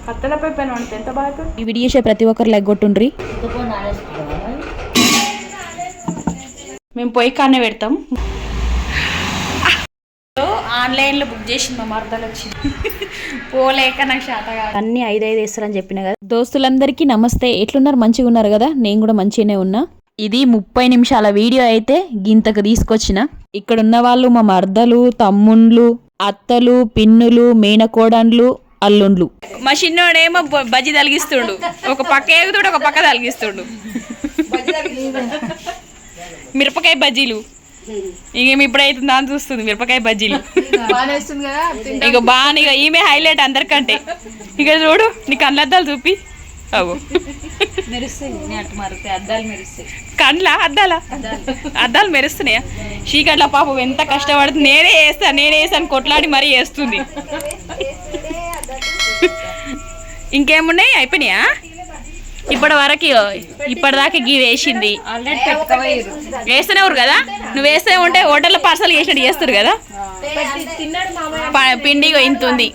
కట్టెలపై పైన వండితే ఎంత బాగా. ఈ వీడియో చేసే ప్రతి ఒక్కరు లైక్ కొట్టుండ్రి. మేము పొయ్యి కానే పెడతాం. ఆన్లైన్లో బుక్ చేసింది మా మరదలు వచ్చింది. పోలేక నాకు శాత కాదు. అన్ని 5 వేస్తారని చెప్పిన కదా. దోస్తులందరికీ నమస్తే. ఎట్లున్నారు? మంచిగా ఉన్నారు కదా? నేను కూడా మంచిగానే ఉన్నా. ఇది 30 నిమిషాల వీడియో అయితే గింతకు తీసుకొచ్చిన. ఇక్కడ ఉన్న వాళ్ళు మా మర్దలు, తమ్ముండ్లు, అత్తలు, పిన్నులు, మేనకోడన్లు, అల్లుండ్లు. మా చిన్నోడేమో బజ్జి తలిగిస్తుండు, ఒక పక్క ఎగుతుడు, ఒక పక్క తలిగిస్తుండు. మిరపకాయ బజ్జీలు ఇక ఇప్పుడైతే దాన్ని చూస్తుంది. మిరపకాయ బజ్జీలు ఇక బాగా. ఇక ఈమె హైలైట్ అందరికంటే. ఇక చూడు నీ కళ్ళద్దాలు చూపి. అవు కండ్ల అద్దాలు మెరుస్తున్నాయా? చీకట్ల పాపం ఎంత కష్టపడుతుంది. నేనే వేస్తాను కొట్లాడి మరీ వేస్తుంది. ఇంకేమున్నాయి? అయిపోయినాయా? ఇప్పటిదాకా గీ వేసింది. వేస్తూనేవారు కదా. నువ్వు వేస్తే ఉంటే హోటల్లో పార్సల్ చేసినట్టు చేస్తారు కదా. పిండి ఇంత ఉంది,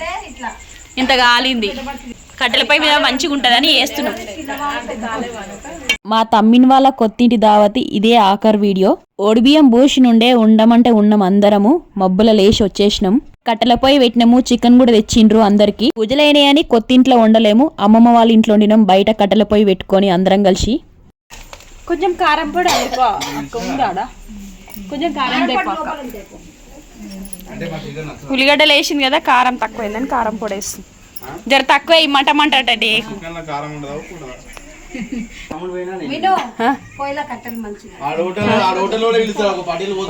ఇంత కాలింది. కట్టెలపై మీద మంచిగా ఉంటుందని వేస్తున్నాం. మా తమ్మిన వాళ్ళ కొత్తింటి దావతి ఇదే ఆఖరి వీడియో. ఓడిబియ్యం బోషి నుండే ఉండమంటే ఉన్నాం అందరము. మబ్బుల లేచి వచ్చేసినాం. కట్టెలపై పెట్టినాము. చికెన్ కూడా తెచ్చిండ్రు అందరికి. పూజలైనాయి అని కొత్తింట్లో ఉండలేము. అమ్మమ్మ వాళ్ళ ఇంట్లో ఉండినాం. బయట కట్టెలపై పెట్టుకొని అందరం కలిసి. కొంచెం కారం పొడి కొంచెం కారం. ఉల్లిగడ్డలు వేసింది కదా, కారం తక్కువైందని కారం పొడి వేస్తుంది. జర తక్కువ మంట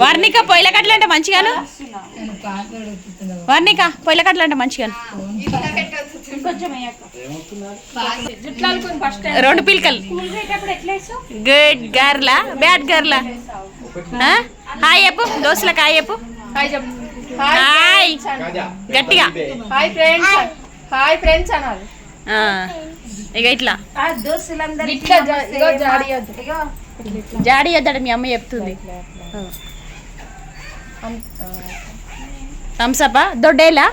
వర్ణిక పొయ్యిల కట్టలు అంటే మంచిగాను. వర్ణిక పొయ్యిల కట్టలు అంటే మంచిగాను. 2 పిలకలు. గుడ్ గర్లా, బ్యాడ్ గర్లా. హాయ్ చెప్పు దోస్తులకు. హాయ్ చెప్పు. హాయ్ గట్టిగా. హాయ్ ఫ్రెండ్స్ అనాలి. ఇక ఇట్లా జాడి వద్దాడు మీ అమ్మ చెప్తుంది. థమ్సపా దొడ్డేలా.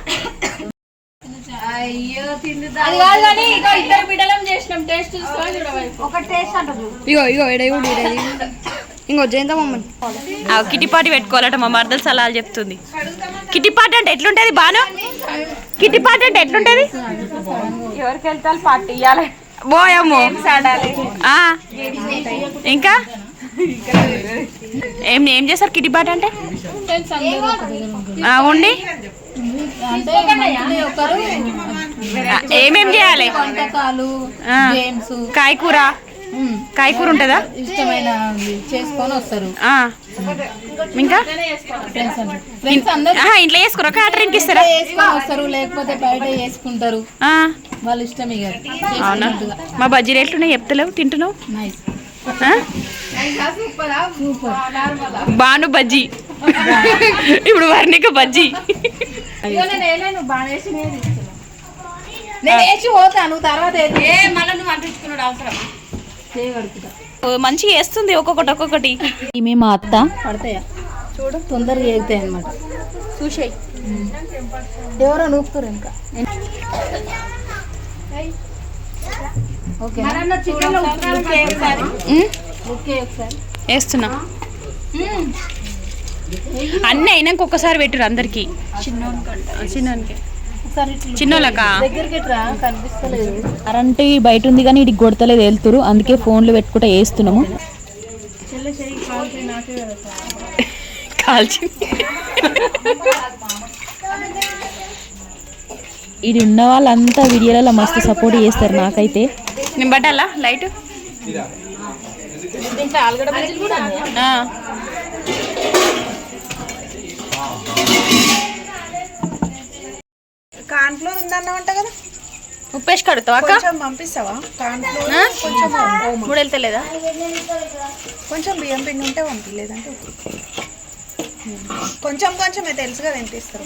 ఇంకో జయంతమ్మని కిటిపాటి పెట్టుకోవాలట. మా మరదలు సలహాలు చెప్తుంది. కిటిపాటి అంటే ఎట్లుంటది బాను? కిటిపాటి అంటే ఎట్లుంటది? ఎవరికి వెళ్తారు పార్టీ ఇవ్వాలి. బోయమ్మో ఇంకా ఏం చేస్తారు కిటిపాటి అంటే? ఉండి ఏమేం చేయాలి? కాయకూర ఉంటుందా? ఇష్టమైన చేసుకొని వస్తారు. ఇంకా ఇంట్లో వేసుకోరా? క్యాటరింగ్ ఇస్తారా? వేసుకొని వస్తారు, లేకపోతే బయట వేసుకుంటారు. వాళ్ళ ఇష్టం. ఇక అవునా? మా బజ్జీ రేట్లున్నాయి చెప్తలేవు, తింటున్నావు. బాను బజ్జీ, ఇప్పుడు వర్ణిక బజ్జీ. నేను వేసి పోతాను తర్వాత మంచిగా వేస్తుంది ఒక్కొక్కటి. ఈమె మా అత్త. పడతాయా చూడు, తొందరగా వేగుతాయి అన్నమాట. చూసాయి ఎవరో నూపుతారు ఇంకా. వేస్తున్నా. అన్నీ అయినాక ఒక్కసారి పెట్టురు అందరికి. చిన్నోళ్ళకా కరెంట్ బయట ఉంది కానీ ఇటు కొడతలేదు, వెళ్తురు. అందుకే ఫోన్లు పెట్టుకుంటా వేస్తున్నాము. కాల్చి ఇది ఉన్న వాళ్ళంతా వీడియోలలో మస్తు సపోర్ట్ చేస్తారు నాకైతే. నేను పట్టాలా లైట్? కాన్ఫ్లోర్ ఉందన్నమాట కదా. ఉప్పేసి కడుతావా? కొంచెం పంపిస్తావా? కొంచెం 3 వెళ్తలేదా? కొంచెం బియ్యం పిండి ఉంటే పంపించలేదంటే కొంచెమే తెలుసు కదా ఎంత ఇస్తారు.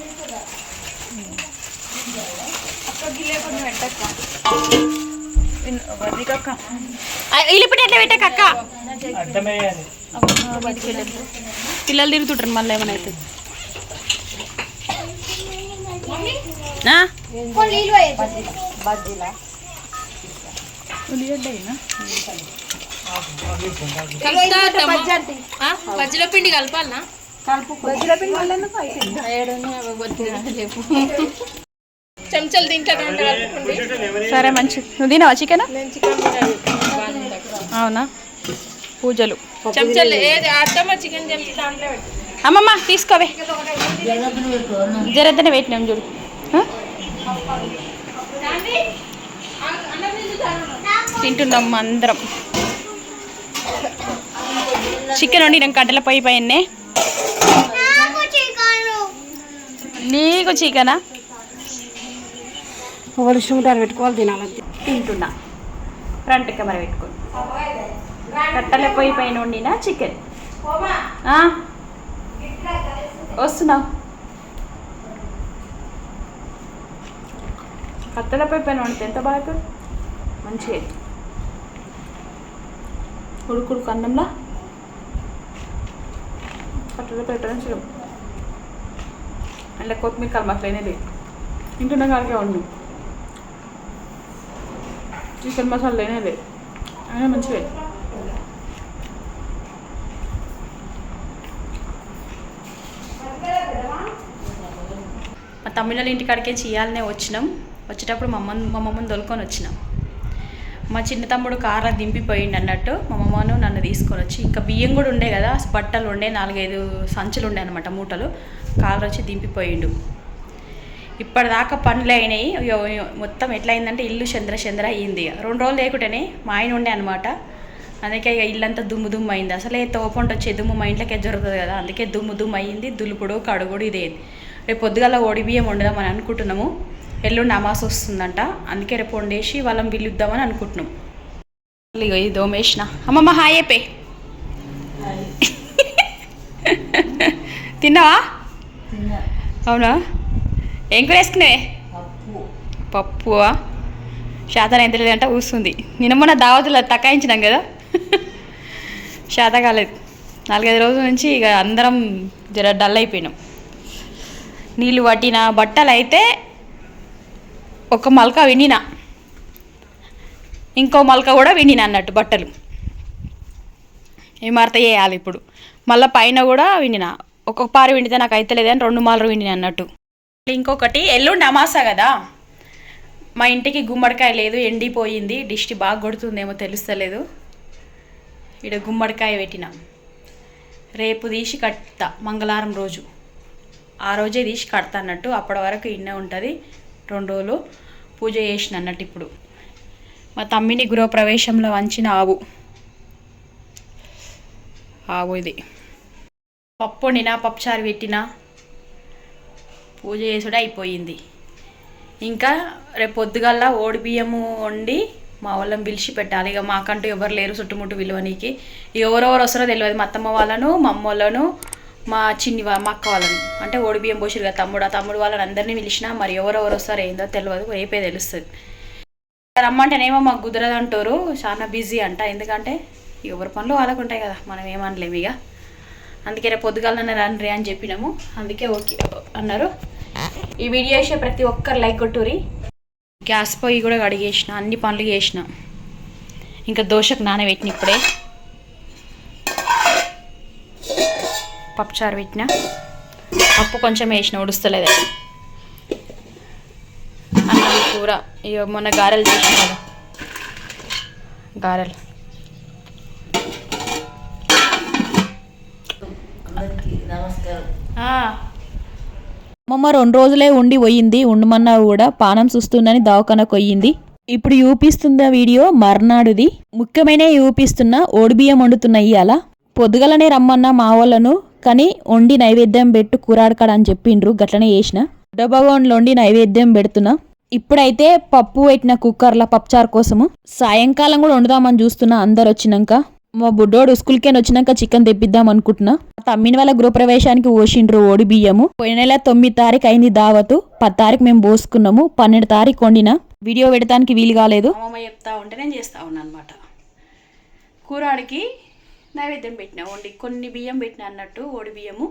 ఇల్లిపిడి ఎట్లా పెట్టాక పిల్లలు తిరుగుతుంటారు మళ్ళీ ఏమైనా అవుతుంది. బజ్జీల పిండి కలపాలనా? చెంచాలు తింటాను. సరే మంచి. నువ్వు తినవా చికెన్? అవునా? పూజలు చెంచాలు చికెన్ అమ్మమ్మ తీసుకోవే. జరద్దనే పెట్టినాం చూడు. తింటున్నాం అందరం. చికెన్ వండినాం కట్టెల పొయ్యి పైనే. నీకు చికెనా? షూటర్ పెట్టుకోవాలి, తినాలి. తింటున్నా ఫ్రంట్ కెమెరా పెట్టుకుని. కట్టెల పొయ్యి పైన వండిన చికెన్. వస్తున్నావు? కట్టెల పొయ్యి పైన వండితే ఎంత బాగా మంచిగా ఉడుకుడుకు అన్నంలా కట్టెల పొయ్యి పైన చికెన్. అంటే కొత్తిమీర కలమట్లేనే లేదు. తింటున్న కాడికే వండు. చికెన్ మసాలా లేనే లేదు. అయినా మంచిగా మా తమ్ముళ్ళ ఇంటికాడికే చేయాలనే వచ్చినాం. వచ్చేటప్పుడు మా అమ్మమ్మని దొలుకొని వచ్చినాం. మా చిన్న తమ్ముడు కార్లో దింపిపోయిండు అన్నట్టు మా అమ్మమ్మను నన్ను తీసుకొని వచ్చి, ఇంకా బియ్యం కూడా ఉండే కదా, బట్టలు ఉండే, 4-5 సంచులు ఉండే అనమాట, మూటలు. కార్లో వచ్చి దింపిపోయిండు. ఇప్పటిదాకా పనులు అయినాయి. మొత్తం ఎట్లా అయిందంటే ఇల్లు చంద్ర అయ్యింది. 2 రోజులు లేకుంటేనే మా ఆయన ఉండే అనమాట. అందుకే ఇక ఇల్లంతా దుమ్ము అయింది. అసలే తోపంట వచ్చే దుమ్ము మా ఇంట్లోకే జరుగుతుంది కదా, అందుకే దుమ్ము అయ్యింది. దులుపుడు కడుగుడు ఇదేంది. రేపు పొద్దుగాల ఓడి బియ్యం వండుదామని అనుకుంటున్నాము. ఎల్లుండి అమాస వస్తుందంట, అందుకే రేపు వండేసి వాళ్ళని పిలుద్దామని అనుకుంటున్నాం. ఇగో ఇది దోమేసిన. అమ్మమ్మ హాయ్ అయిపోయి తిన్నావా? అవునా? ఏం కూర వేసుకున్నావే? పప్పువా? శాతం ఎంత లేదంట కూస్తుంది. నిన్న మొన్న దావతులు తక్కాయించినాం కదా, శాతం కాలేదు. 4-5 రోజుల నుంచి ఇక అందరం జర డల్ అయిపోయినాం. నీళ్ళు పట్టిన బట్టలు అయితే ఒక మల్క విండిన, ఇంకో మల్క కూడా విండిన అన్నట్టు బట్టలు. ఏం అర్థం చేయాలి ఇప్పుడు. మళ్ళీ పైన కూడా విండిన. ఒక్కొక్క పారి విండితే నాకు అయితే లేదని 2 మాలలు విండిన అన్నట్టు. ఇంకొకటి ఎల్లుండి అమాస కదా, మా ఇంటికి గుమ్మడికాయ లేదు, ఎండిపోయింది. దిష్టి బాగా కొడుతుందేమో తెలుస్తలేదు. ఇక్కడ గుమ్మడికాయ పెట్టిన. రేపు తీసి కడతా, మంగళవారం రోజు. ఆ రోజే తీసి కడతా అన్నట్టు. అప్పటి వరకు ఇన్నే ఉంటుంది. 2 రోజులు పూజ చేసిన అన్నట్టు. ఇప్పుడు మా తమ్మిని గృహప్రవేశంలో వంచిన ఆవు ఇది. పప్పు వండినా, పప్పుచారు పెట్టినా, పూజ చేసుడే అయిపోయింది. ఇంకా రేపు పొద్దుగల్లా ఓడి బియ్యము వండి మా వాళ్ళని పిలిచి పెట్టాలి. ఇక మాకంటూ ఎవరు లేరు చుట్టుముట్టు విలువనికి. ఎవరెవరు వస్తారో తెలియదు. మా అత్తమ్మ వాళ్ళను, మా అమ్మ వాళ్ళను, మా మా అక్క వాళ్ళను, అంటే ఓడి బియ్యం పోసిరు కదా తమ్ముడు, ఆ తమ్ముడు వాళ్ళని అందరినీ పిలిచినా మరి ఎవరెవరు వస్తారో ఏందో తెలియదు. రేపే తెలుస్తుంది. రమ్మంటేనేమో మాకు కుదరదు అంటారు, చాలా బిజీ అంట. ఎందుకంటే ఎవరి పనులు వాళ్ళకు ఉంటాయి కదా, మనం ఏమనలేము ఇక. అందుకే రేపు పొద్దుగాలనే రండి అని చెప్పినాము. అందుకే ఓకే అన్నారు. ఈ వీడియో చేసే ప్రతి ఒక్కరు లైక్ కొట్టురి. గ్యాస్ పొయ్యి కూడా కడిగేసిన, అన్ని పనులు చేసిన. ఇంకా దోశకు నానబెట్టిన. ఇప్పుడే పప్పుచారు పెట్టిన. పప్పు కొంచెం వేసిన, ఉడుస్తలేదు. అన్నం కూర. ఇక మొన్న గారెలు చేసిన కదా, గారెలు. అమ్మమ్మ 2 రోజులే ఉండి పోయింది. ఉండమన్నా కూడా పానం చూస్తుందని దవాఖానకు పోయింది. ఇప్పుడు చూపిస్తున్న వీడియో మర్నాడుది. ముఖ్యమైన చూపిస్తున్న ఓడిబియ్యం వండుతున్న ఇయ్యాల. పొద్దుగలనే రమ్మన్నా మా వాళ్ళను, కానీ వండి నైవేద్యం పెట్టు కూరాడకాడ అని చెప్పిండ్రు. గట్లనే చేసిన. బుడ్డభగవాన్లో వండి నైవేద్యం పెడుతున్నా. ఇప్పుడైతే పప్పు పెట్టిన కుక్కర్ల పప్పుచారు కోసము. సాయంకాలం కూడా వండుదామని చూస్తున్నా అందరు వచ్చినాక. మా బుడ్డోడు స్కూల్కేని వచ్చినాక చికెన్ తెప్పిద్దాం అనుకుంటున్నా. తమ్మిన వాళ్ళ గృహప్రవేశానికి పోసిండ్రు ఓడి బియ్యము. పోయిన నెల 9 తారీఖు అయింది దావతు. 10 తారీఖు మేము పోసుకున్నాము. 12 తారీఖు వండిన. వీడియో పెడతానికి వీలు కాలేదు. అమ్మమ్మ చెప్తా ఉంటే నేను చేస్తా ఉన్నా అనమాట. కూరాడికి నైవేద్యం పెట్టిన, వండి కొన్ని బియ్యం పెట్టిన అన్నట్టు. ఓడి బియ్యము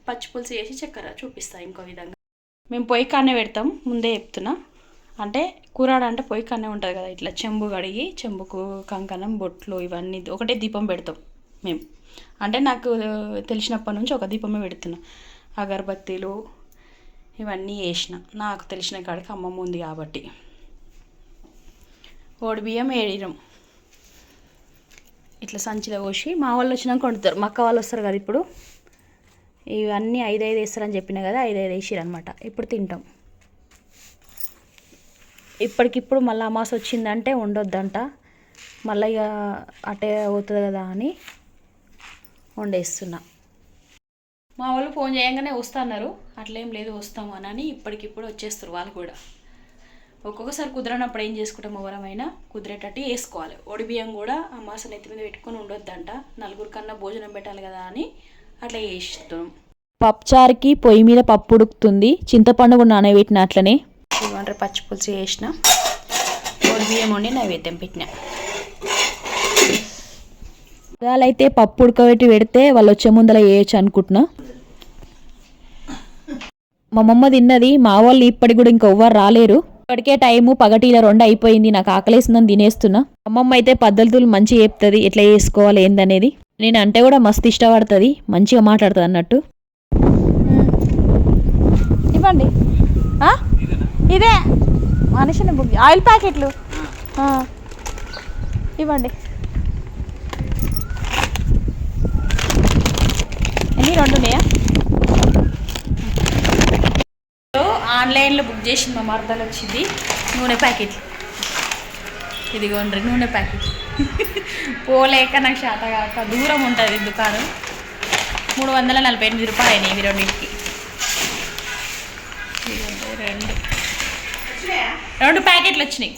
పచ్చి పులుసు వేసి చక్కెర చూపిస్తా ఇంకో విధంగా. మేము పొయ్యి కానే పెడతాం, ముందే చెప్తున్నా. అంటే కూరాడ అంటే పొయ్యి కన్నే ఉంటుంది కదా, ఇట్లా చెంబు కడిగి చెంబుకు కంకణం బొట్లు ఇవన్నీ ఒకటే దీపం పెడతాం మేము. అంటే నాకు తెలిసినప్పటి నుంచి ఒక దీపమే పెడుతున్నా. అగరబత్తీలు ఇవన్నీ వేసిన నాకు తెలిసిన కాడికి అమ్మమ్మ ఉంది కాబట్టి. ఓడి బియ్యం వేయడం ఇట్లా సంచిలో పోసి మా వాళ్ళు వచ్చినాక వండుతారు. మా అక్క వాళ్ళు వస్తారు కదా ఇప్పుడు. ఇవన్నీ 5 వేస్తారని చెప్పిన కదా, 5 వేసిరు అనమాట. ఇప్పుడు తింటాం. ఇప్పటికిప్పుడు మళ్ళీ అమాస వచ్చిందంటే ఉండొద్దంట, మళ్ళీ ఇక అటే అవుతుంది కదా అని వండేస్తున్నా. మా వాళ్ళు ఫోన్ చేయగానే వస్తున్నారు, అట్లేం లేదు వస్తాము అని ఇప్పటికిప్పుడు వచ్చేస్తారు వాళ్ళు కూడా. ఒక్కొక్కసారి కుదరనప్పుడు ఏం చేసుకుంటాం, ఎవరమైనా కుదిరేటట్టు వేసుకోవాలి. ఒడి బియ్యం కూడా అమాస నెత్తి మీద పెట్టుకొని ఉండొద్దంట, 4 కన్నా భోజనం పెట్టాలి కదా అని అట్లా చేస్తాం. పప్పుచారుకి పొయ్యి మీద పప్పు ఉడుకుతుంది, చింతపండు కూడా నానబెట్టిన అట్లనే. ఇవ్వండి పచ్చి పులుసు వేసిన, ఒడి బియ్యం వండి నైవేద్యం పెట్టిన. అయితే పప్పు ఉడకబెట్టి పెడితే వాళ్ళు వచ్చే ముందర వేయచ్చు అనుకుంటున్నా. మా అమ్మమ్మ తిన్నది, మా వాళ్ళు ఇప్పటికి కూడా ఇంకెవ్వరు రాలేరు. ఇప్పటికే టైము 1:02 అయిపోయింది, నాకు ఆకలేసిందని తినేస్తున్నా. అమ్మమ్మ అయితే పద్ధతులు మంచిగా చెప్తుంది, ఎట్లా చేసుకోవాలి ఏందనేది. నేను అంటే కూడా మస్తు ఇష్టపడుతుంది, మంచిగా మాట్లాడుతుంది అన్నట్టు. ఇవ్వండి, ఇదే మనిషిని బుక్ ఆయిల్ ప్యాకెట్లు ఇవ్వండి. ఎన్ని 2 ఉన్నాయా? ఆన్లైన్లో బుక్ చేసింది మా మరదలు, వచ్చింది నూనె ప్యాకెట్లు. ఇదిగోండి నూనె ప్యాకెట్లు. పోలేక నాకు శాత కాక దూరం ఉంటుంది దుకాణం. 348 రూపాయలు ఇవి రెండింటికి. 2 ప్యాకెట్లు వచ్చినాయి.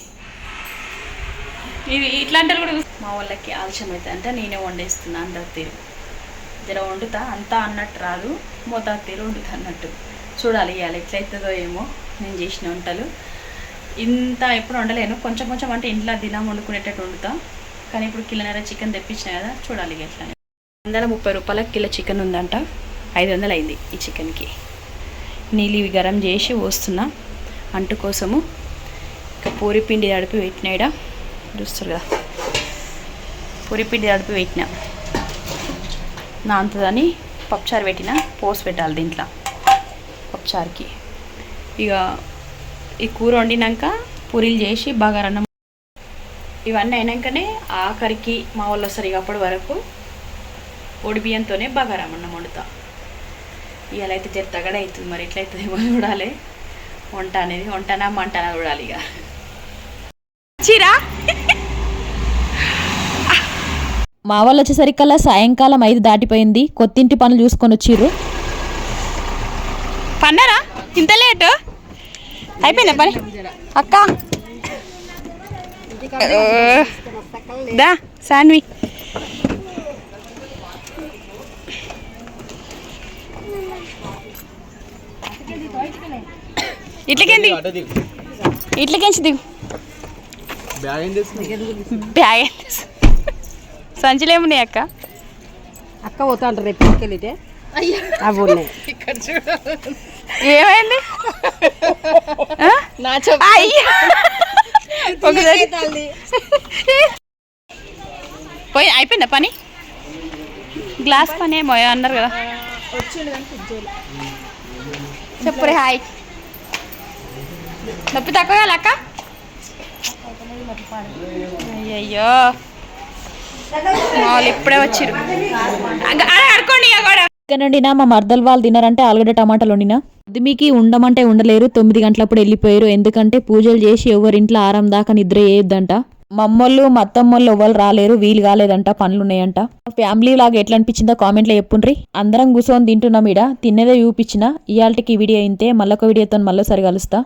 ఇవి ఇట్లాంటి కూడా మా వాళ్ళకి ఆలస్యం అవుతుంది అంటే నేనే వండేస్తున్నా. అందరు తీరు జర వండుతా, అంతా అన్నట్టు రాదు, మోతా తీరు వండుతా అన్నట్టు. చూడాలి ఇవాళ ఎట్లయితుందో ఏమో. నేను చేసిన వంటలు ఇంత ఎప్పుడు వండలేను, కొంచెం కొంచెం అంటే ఇంట్లో దినం వండుకునేటట్టు వండుతా. కానీ ఇప్పుడు కిలోన్నర చికెన్ తెప్పించిన కదా, చూడాలి ఎట్లా. 130 రూపాయలకి కిలో చికెన్ ఉందంట, 500 అయింది ఈ చికెన్కి. నీళ్ళు ఇవి గరం చేసి పోస్తున్నా అంటు కోసము. ఇంకా పూరిపిండి తడిపి పెట్టినాయిడా చూస్తారు కదా, పూరిపిండి తడిపి పెట్టినా నాంతదని పప్పుచారు పెట్టిన, పోసి పెట్టాలి దీంట్లో పప్పుచారుకి. ఇక ఈ కూర వండినాక పూరీలు చేసి బగారన్నం ఇవన్నీ అయినాకనే ఆఖరికి మా వాళ్ళు వస్తారు. ఇక అప్పటి వరకు ఒడి బియ్యంతోనే బగారన్నం వండుతా. ఇవాళ అయితే జరతగడ అవుతుంది, మరి ఎట్లయితుందేమో చూడాలి. వంట అనేది వంటనా మంటనా చూడాలి. ఇక చీరా మా వాళ్ళు వచ్చేసరికల్లా సాయంకాలం 5 దాటిపోయింది. కొత్తింటి పనులు చూసుకొని వచ్చిర్రు. పన్నారా ఇంత లేటు అయిపోయిందా పని? అక్క దా సాన్వి ఇట్లకేంది, ఇట్లకేంచి దిగు. బ్యాగ్ సంచులు ఏమున్నాయి అక్క? అక్క పోతా అంటారు రేపు తీసుకెళ్ళితే అవి ఉన్నాయి. ఏమైంది? పోయి అయిపోయిందా పని? గ్లాస్ పని ఏమో అన్నారు కదా. చెప్పురే హాయ్. నొప్పి తక్కువ అక్క? అయ్యయ్యో వాళ్ళు ఇప్పుడే వచ్చిర్రు. అడుకోండి ఇక్కడ నుండి మా మర్దల్ వాళ్ళు తినారంటే ఆలుగడ్డ టమాటాలు వండినా. మీకు ఉండమంటే ఉండలేరు, 9 గంటలప్పుడు వెళ్ళిపోయారు. ఎందుకంటే పూజలు చేసి ఎవరింట్లో 6 దాకా నిద్ర చేయొద్దంట. మమ్మోళ్ళు మత్తమ్మోళ్ళు ఎవరు రాలేరు, వీలు కాలేదంట, పనులున్నాయంట. ఫ్యామిలీ లాగా ఎట్లా అనిపించిందో కామెంట్లో చెప్పుండ్రి. అందరం కూర్చొని తింటున్నాం. ఈడ తిన్నదే చూపించిన. ఇయాల్టికి వీడియో అయితే మళ్ళొక వీడియోతో మళ్ళీసారి కలుస్తా.